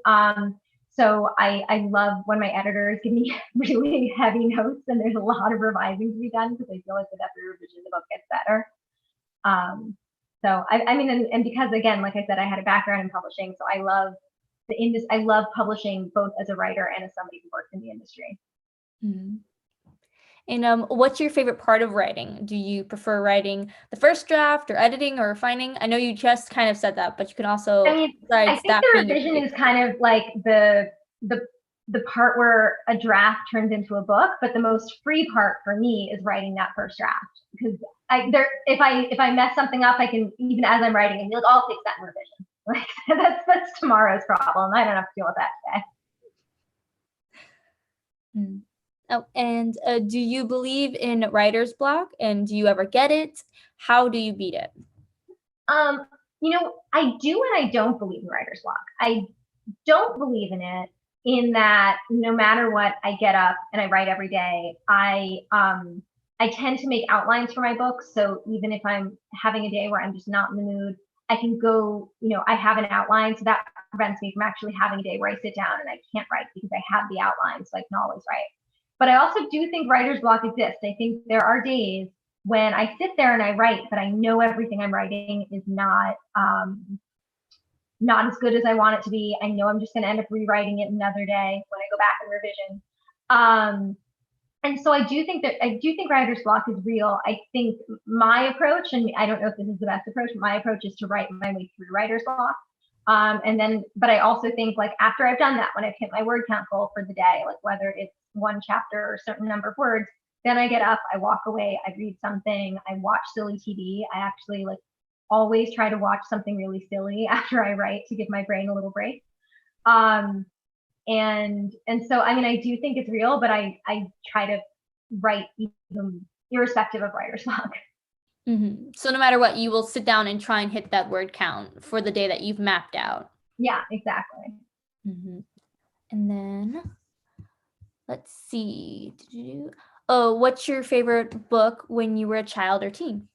So I love when my editors give me really heavy notes and there's a lot of revising to be done, because I feel like with every revision the book gets better. So I mean, and because, again, like I said, I had a background in publishing, so I love the industry. I love publishing both as a writer and as somebody who works in the industry. Mm-hmm. And what's your favorite part of writing? Do you prefer writing the first draft or editing or refining? I know you just kind of said that, but you can also. I think the revision is kind of like the part where a draft turns into a book, but the most free part for me is writing that first draft, because if I mess something up, I can, even as I'm writing, and be like, oh, I'll fix that in revision. Like that's tomorrow's problem. I don't have to deal with that today. Oh, and do you believe in writer's block? And do you ever get it? How do you beat it? I do and I don't believe in writer's block. I don't believe in it in that no matter what, I get up and I write every day. I tend to make outlines for my books. So even if I'm having a day where I'm just not in the mood, I can go, I have an outline. So that prevents me from actually having a day where I sit down and I can't write, because I have the outline, so I can always write. But I also do think writer's block exists. I think there are days when I sit there and I write, but I know everything I'm writing is not as good as I want it to be. I know I'm just going to end up rewriting it another day when I go back and revision. And so I do think writer's block is real. I think my approach, and I don't know if this is the best approach, but my approach is to write my way through writer's block. But I also think, like, after I've done that, when I've hit my word count goal for the day, like whether it's one chapter or a certain number of words, then I get up, I walk away, I read something, I watch silly TV. I actually always try to watch something really silly after I write to give my brain a little break. And so, I mean, I do think it's real, but I try to write even irrespective of writer's block. Mm-hmm. So no matter what, you will sit down and try and hit that word count for the day that you've mapped out. Yeah, exactly. Mm-hmm. And then let's see. Oh, what's your favorite book when you were a child or teen?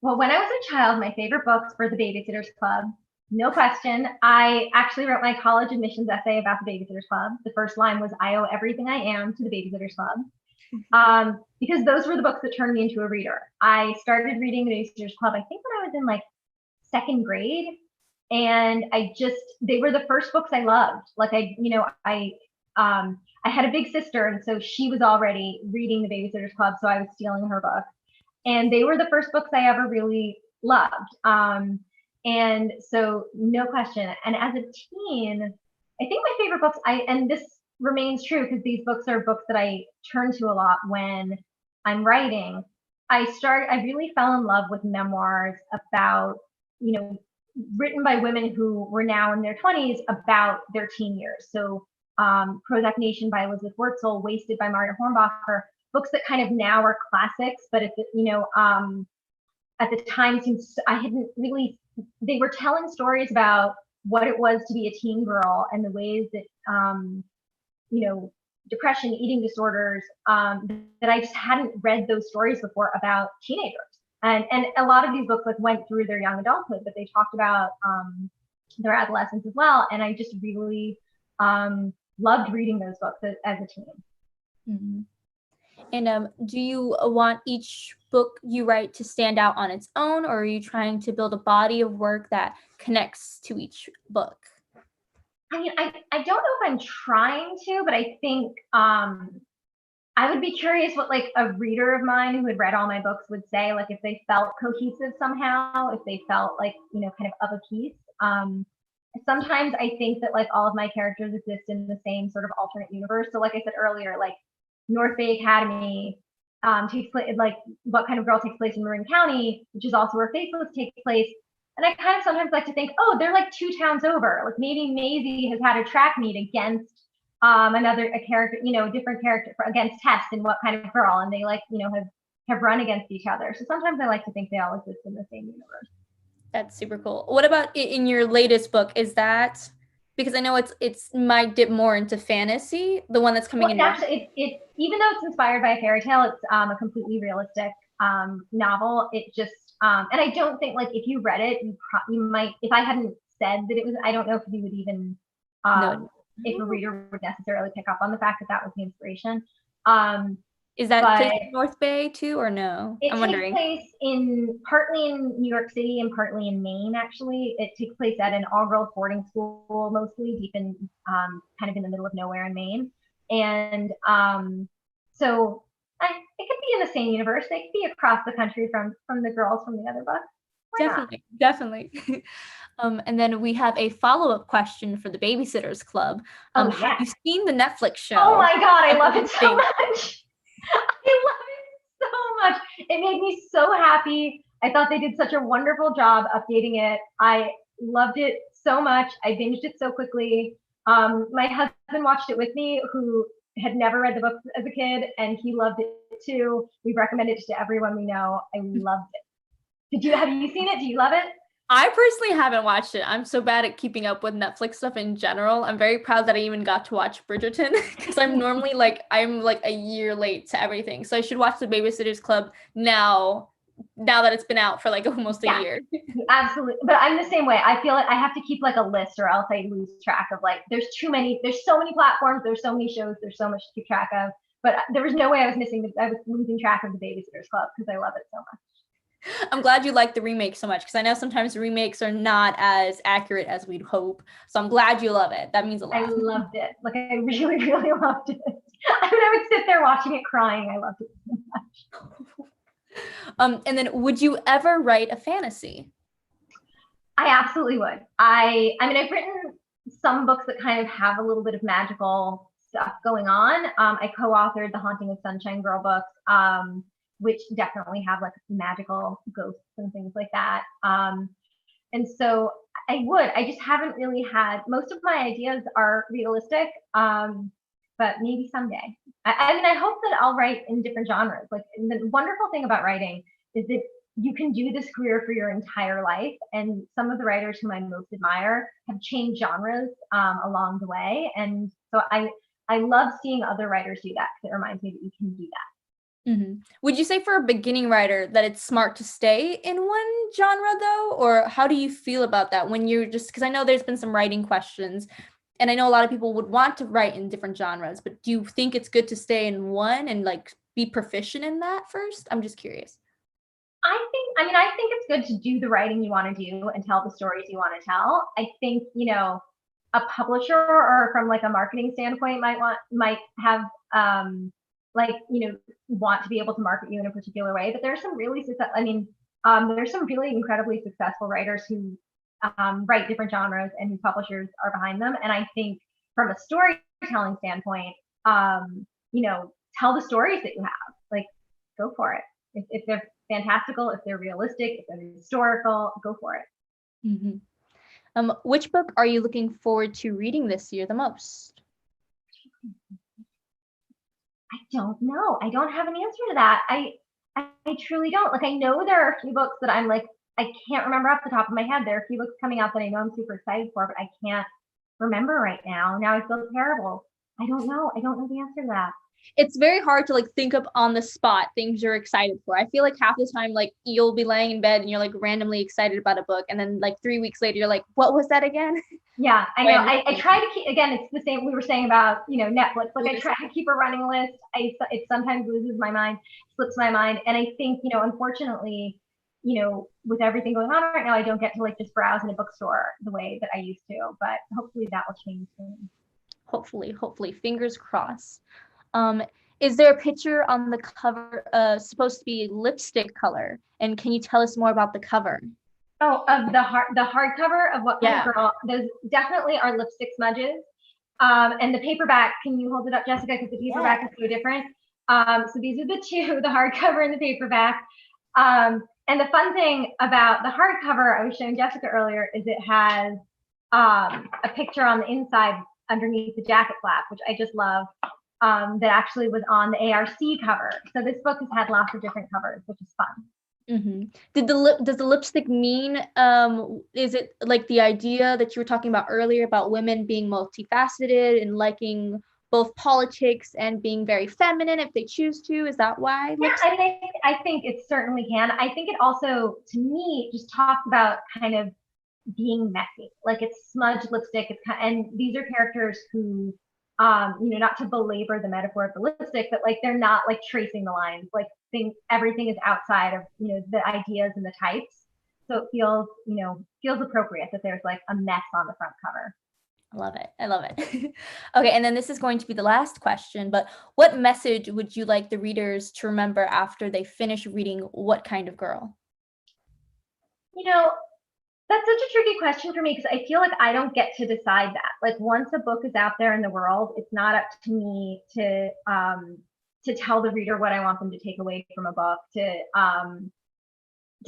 Well, when I was a child, my favorite books were The Babysitter's Club. No question. I actually wrote my college admissions essay about The Babysitter's Club. The first line was, I owe everything I am to The Babysitter's Club. because those were the books that turned me into a reader. I started reading the Babysitters Club, I think when I was in like second grade. And they were the first books I loved. Like I had a big sister, and so she was already reading the Babysitters Club, so I was stealing her book. And they were the first books I ever really loved. And so no question. And as a teen, I think my favorite books, and this remains true because these books are books that I turn to a lot when I'm writing. I really fell in love with memoirs about, written by women who were now in their 20s about their teen years. So Prozac Nation by Elizabeth Wurtzel, Wasted by Margaret Hornbacher, books that kind of now are classics, but at the time I hadn't really, they were telling stories about what it was to be a teen girl and the ways that, depression, eating disorders, that I just hadn't read those stories before about teenagers. And a lot of these books like went through their young adulthood, but they talked about their adolescence as well. And I just really loved reading those books as a teen. Mm-hmm. And do you want each book you write to stand out on its own, or are you trying to build a body of work that connects to each book? I mean, I don't know if I'm trying to, but I think I would be curious what like a reader of mine who had read all my books would say, like if they felt cohesive somehow, if they felt like, kind of a piece. Sometimes I think that like all of my characters exist in the same sort of alternate universe. So like I said earlier, like North Bay Academy takes place, like What Kind of Girl takes place in Marin County, which is also where Faceless takes place. And I kind of sometimes like to think, oh, they're like 2 towns over. Like maybe Maisie has had a track meet against a character, a different character against Tess in What Kind of Girl, and they like, have run against each other. So sometimes I like to think they all exist in the same universe. That's super cool. What about in your latest book? Is that, because I know it's might dip more into fantasy, the one that's coming in. Actually, it even though it's inspired by a fairy tale, it's a completely realistic novel. It just and I don't think like if you read it, you might, if I hadn't said that it was, I don't know if you would even no. If a reader would necessarily pick up on the fact that that was the inspiration. Is that place in North Bay too, or no? I'm wondering. It takes place partly in New York City and partly in Maine, actually. It takes place at an all-girls boarding school, mostly deep in, kind of in the middle of nowhere in Maine. And so it could be in the same universe. They could be across the country from the girls from the other book. Definitely. And then we have a follow-up question for the Babysitters Club. Have you seen the Netflix show? Oh my God, I love it so much. I love it so much. It made me so happy. I thought they did such a wonderful job updating it. I loved it so much. I binged it so quickly. My husband watched it with me, who had never read the book as a kid, and he loved it too. We've recommended it to everyone we know. I loved it. Have you seen it? Do you love it? I personally haven't watched it. I'm so bad at keeping up with Netflix stuff in general. I'm very proud that I even got to watch Bridgerton, because I'm normally I'm like a year late to everything. So I should watch the Babysitters Club now that it's been out for like almost a year. Absolutely. But I'm the same way. I feel like I have to keep like a list, or else I lose track of like, there's so many platforms, there's so many shows, there's so much to keep track of. But there was no way I was losing track of the Babysitters Club, because I love it so much. I'm glad you like the remake so much, because I know sometimes remakes are not as accurate as we'd hope. So I'm glad you love it. That means a lot. I loved it. Like I really, really loved it. I would sit there watching it crying. I loved it so much. And then would you ever write a fantasy? I absolutely would. I mean, I've written some books that kind of have a little bit of magical stuff going on. I co-authored the Haunting of Sunshine Girl books, which definitely have like magical ghosts and things like that. And so I just haven't really had, most of my ideas are realistic, but maybe someday. I mean, I hope that I'll write in different genres. Like, the wonderful thing about writing is that you can do this career for your entire life. And some of the writers whom I most admire have changed genres along the way. And so I love seeing other writers do that, because it reminds me that you can do that. Mm-hmm. Would you say for a beginning writer that it's smart to stay in one genre though? Or how do you feel about that when you're just, because I know there's been some writing questions, and I know a lot of people would want to write in different genres, but do you think it's good to stay in one and like be proficient in that first? I'm just curious. I think it's good to do the writing you want to do and tell the stories you want to tell. I think, a publisher or from like a marketing standpoint might have want to be able to market you in a particular way. But there's some really there's some really incredibly successful writers who write different genres and whose publishers are behind them. And I think from a storytelling standpoint, tell the stories that you have. Like, go for it. If they're fantastical, if they're realistic, if they're historical, go for it. Mm-hmm. Which book are you looking forward to reading this year the most? I don't know. I don't have an answer to that. I truly don't. Like, I know there are a few books that I'm like, I can't remember off the top of my head. There are a few books coming out that I know I'm super excited for, but I can't remember right now. Now I feel terrible. I don't know. I don't know the answer to that. It's very hard to like think up on the spot things you're excited for. I feel like half the time, like you'll be laying in bed and you're like randomly excited about a book, and then like 3 weeks later you're like, what was that again? Yeah, I know. I try to keep, again, it's the same we were saying about, Netflix. Like, I try to keep a running list. It sometimes loses my mind, slips my mind. And I think, unfortunately, with everything going on right now, I don't get to like just browse in a bookstore the way that I used to, but hopefully that will change soon. Hopefully, fingers crossed. Is there a picture on the cover supposed to be lipstick color? And can you tell us more about the cover? Oh, of the hardcover of what kind of girl? Those definitely are lipstick smudges. And the paperback, can you hold it up, Jessica? Because the paperback is so different. So these are the two, the hardcover and the paperback. And the fun thing about the hardcover I was showing Jessica earlier is it has a picture on the inside underneath the jacket flap, which I just love. That actually was on the ARC cover. So this book has had lots of different covers, which is fun. Mm-hmm. Does the lipstick mean, is it like the idea that you were talking about earlier about women being multifaceted and liking both politics and being very feminine if they choose to? Is that why? Yeah, I think it certainly can. I think it also, to me, just talks about kind of being messy. Like, it's smudged lipstick. And these are characters who, not to belabor the metaphor of the lipstick, but like they're not like tracing the lines. Like, everything is outside of the ideas and the types. So it feels appropriate that there's like a mess on the front cover. I love it. Okay, and then this is going to be the last question, but what message would you like the readers to remember after they finish reading What Kind of Girl? That's such a tricky question for me because I feel like I don't get to decide that. Like, once a book is out there in the world, it's not up to me to tell the reader what I want them to take away from a book, to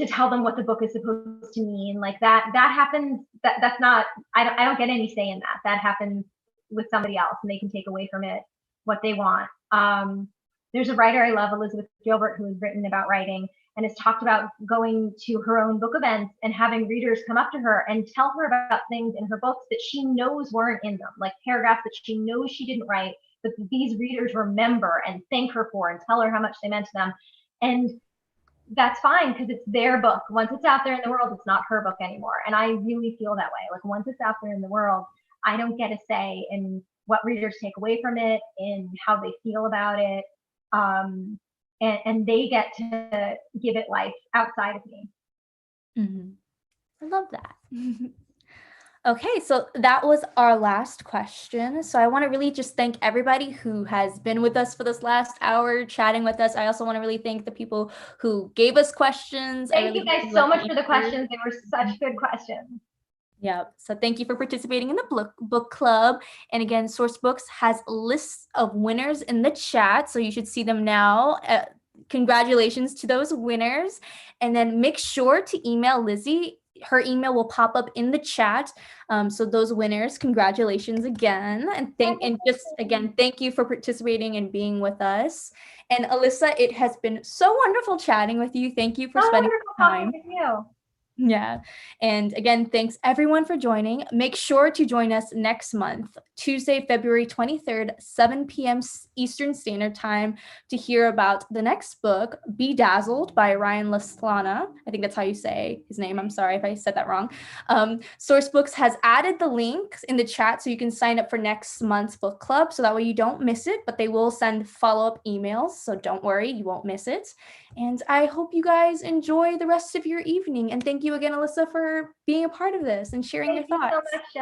tell them what the book is supposed to mean. Like, that happens. That's not. I don't get any say in that. That happens with somebody else, and they can take away from it what they want. There's a writer I love, Elizabeth Gilbert, who has written about writing and has talked about going to her own book events and having readers come up to her and tell her about things in her books that she knows weren't in them, like paragraphs that she knows she didn't write, but these readers remember and thank her for and tell her how much they meant to them. And that's fine, because it's their book. Once it's out there in the world, it's not her book anymore. And I really feel that way. Like, once it's out there in the world, I don't get a say in what readers take away from it, in how they feel about it. And they get to give it life outside of me. Mm-hmm. I love that. Okay, so that was our last question. So I want to really just thank everybody who has been with us for this last hour chatting with us. I also want to really thank the people who gave us questions. Thank you guys so much for the questions. They were such good questions. Yeah, so thank you for participating in the book club. And again, Sourcebooks has lists of winners in the chat, so you should see them now. Congratulations to those winners. And then make sure to email Lizzie. Her email will pop up in the chat. So those winners, congratulations again. And thank you for participating and being with us. And Alyssa, it has been so wonderful chatting with you. Thank you for spending time. With you. Yeah. And again, thanks everyone for joining. Make sure to join us next month, Tuesday, February 23rd, 7 p.m. Eastern Standard Time, to hear about the next book, Bedazzled by Ryan Laslana. I think that's how you say his name. I'm sorry if I said that wrong. Sourcebooks has added the links in the chat so you can sign up for next month's book club. So that way you don't miss it, but they will send follow-up emails. So don't worry, you won't miss it. And I hope you guys enjoy the rest of your evening. And thank you again, Alyssa, for being a part of this and sharing Thank your you so thoughts. much,